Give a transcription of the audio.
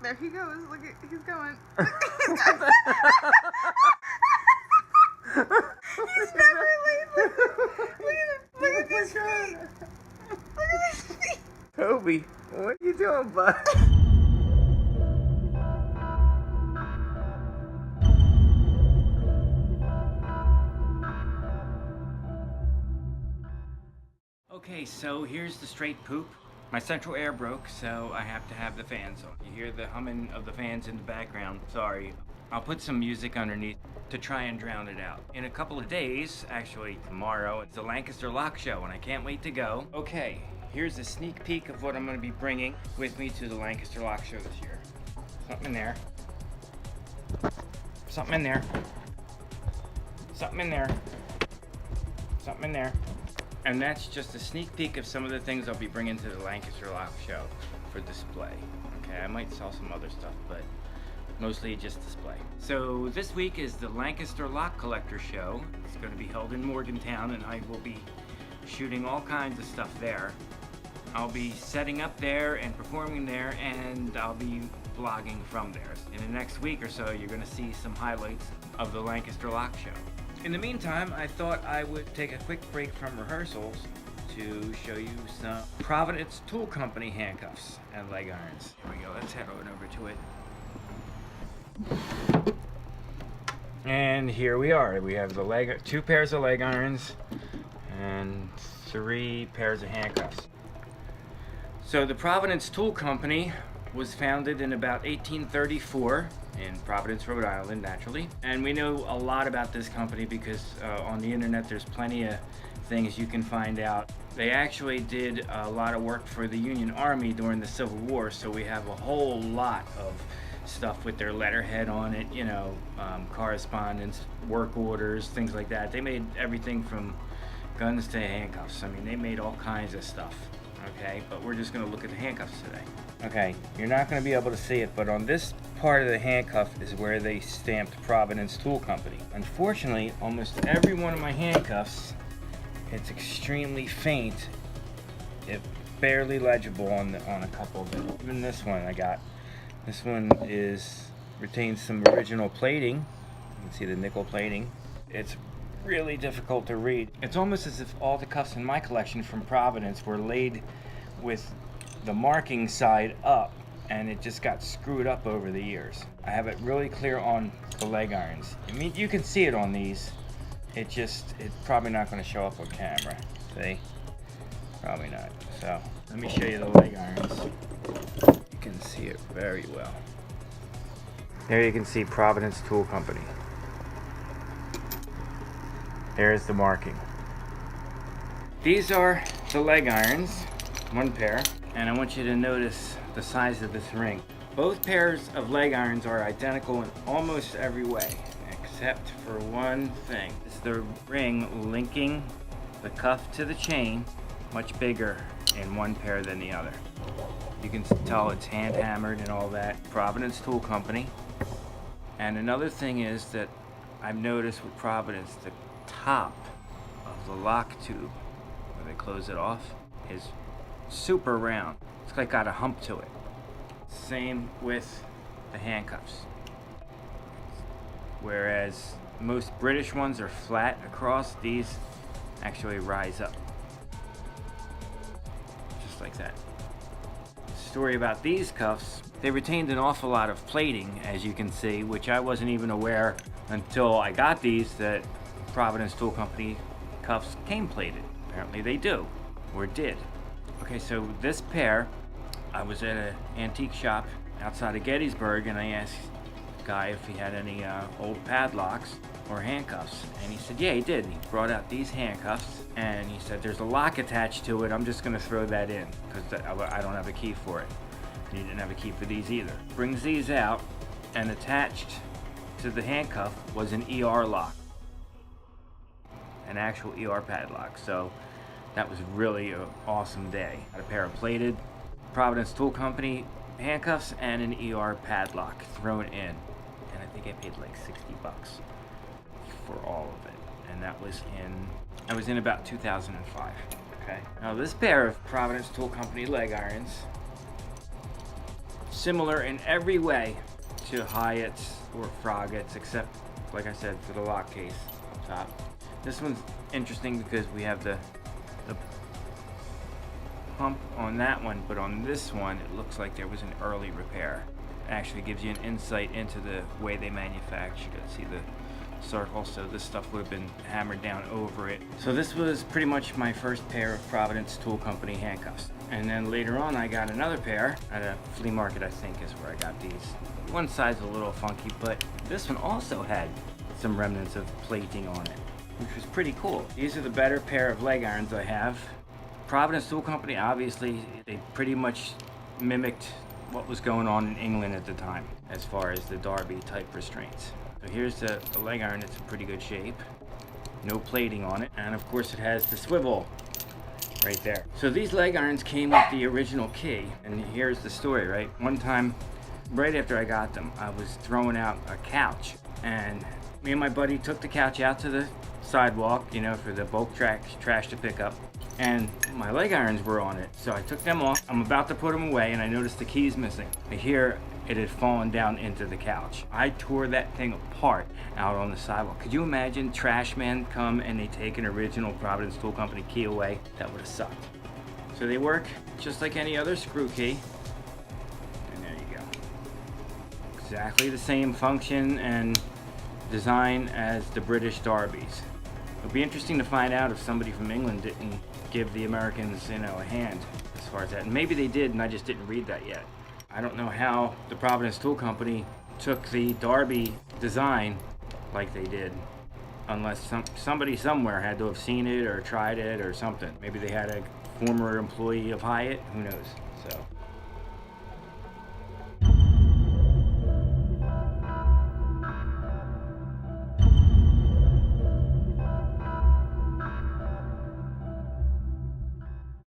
There he goes. Look at, he's going. He's never late. Look at his feet. Look at his feet. Toby, what are you doing, bud? Okay, so here's the straight poop. My central air broke, so I have to have the fans on. You hear the humming of the fans in the background. Sorry. I'll put some music underneath to try and drown it out. In a couple of days, actually tomorrow, it's the Lancaster Lock Show, and I can't wait to go. Okay, here's a sneak peek of what I'm going to be bringing with me to the Lancaster Lock Show this year. Something in there. Something in there. Something in there. Something in there. And that's just a sneak peek of some of the things I'll be bringing to the Lancaster Lock Show for display. Okay, I might sell some other stuff, but mostly just display. So this week is the Lancaster Lock Collector Show. It's going to be held in Morgantown, and I will be shooting all kinds of stuff there. I'll be setting up there and performing there, and I'll be vlogging from there. In the next week or so, you're going to see some highlights of the Lancaster Lock Show. In the meantime, I thought I would take a quick break from rehearsals to show you some Providence Tool Company handcuffs and leg irons. Here we go, let's head on over to it. And here we are. We have the two pairs of leg irons and 3 pairs of handcuffs. So the Providence Tool Company was founded in about 1834 in Providence, Rhode Island, naturally. And we know a lot about this company because on the internet there's plenty of things you can find out. They actually did a lot of work for the Union Army during the Civil War, so we have a whole lot of stuff with their letterhead on it, you know, correspondence, work orders, things like that. They made everything from guns to handcuffs. I mean, they made all kinds of stuff. Okay, but we're just going to look at the handcuffs today. Okay, you're not going to be able to see it, but on this part of the handcuff is where they stamped Providence Tool Company. Unfortunately, almost every one of my handcuffs, it's extremely faint. It's barely legible on a couple of them. Even this one I got. This one retains some original plating. You can see the nickel plating. It's really difficult to read. It's almost as if all the cuffs in my collection from Providence were laid with the marking side up, and it just got screwed up over the years. I have it really clear on the leg irons. I mean, you can see it on these. It's probably not going to show up on camera. See? Probably not. So, let me show you the leg irons. You can see it very well. There you can see Providence Tool Company. There's the marking. These are the leg irons, 1 pair, and I want you to notice the size of this ring. Both pairs of leg irons are identical in almost every way, except for one thing. It's the ring linking the cuff to the chain, much bigger in one pair than the other. You can tell it's hand hammered and all that. Providence Tool Company. And another thing is that I've noticed with Providence, the top of the lock tube, where they close it off, is super round. It's like got a hump to it. Same with the handcuffs. Whereas most British ones are flat across, these actually rise up. Just like that. Story about these cuffs, they retained an awful lot of plating, as you can see, which I wasn't even aware until I got these, that Providence Tool Company cuffs came plated. Apparently they do, or did. Okay, so this pair, I was at an antique shop outside of Gettysburg, and I asked the guy if he had any old padlocks or handcuffs, and he said yeah, he did. He brought out these handcuffs, and he said there's a lock attached to it. I'm just going to throw that in because I don't have a key for it. And he didn't have a key for these either. Brings these out, and attached to the handcuff was an ER lock, an actual ER padlock. So that was really an awesome day. Got a pair of plated Providence Tool Company handcuffs and an ER padlock thrown in, and I think I paid like $60 for all of it, and that was in about 2005. Okay, now this pair of Providence Tool Company leg irons similar in every way to Hyatt's or Froggett's, except, like I said, for the lock case up top. This one's interesting because we have the pump on that one, but on this one it looks like there was an early repair. It actually gives you an insight into the way they manufacture it. See the circle, so this stuff would have been hammered down over it. So this was pretty much my first pair of Providence Tool Company handcuffs. And then later on I got another pair at a flea market, I think is where I got these. One side's a little funky, but this one also had some remnants of plating on it, which was pretty cool. These are the better pair of leg irons I have. Providence Tool Company, obviously, they pretty much mimicked what was going on in England at the time as far as the Derby type restraints. So here's the leg iron. It's in pretty good shape. No plating on it. And of course it has the swivel right there. So these leg irons came with the original key. And here's the story, right? One time, right after I got them, I was throwing out a couch. And me and my buddy took the couch out to the sidewalk, you know, for the bulk trash to pick up. And my leg irons were on it. So I took them off. I'm about to put them away and I noticed the key's missing. I hear it had fallen down into the couch. I tore that thing apart out on the sidewalk. Could you imagine trash men come and they take an original Providence Tool Company key away? That would have sucked. So they work just like any other screw key. And there you go. Exactly the same function and design as the British Derbys. It'll be interesting to find out if somebody from England didn't give the Americans, you know, a hand as far as that. And maybe they did and I just didn't read that yet. I don't know how the Providence Tool Company took the Derby design like they did, unless somebody somewhere had to have seen it or tried it or something. Maybe they had a former employee of Hyatt, who knows. So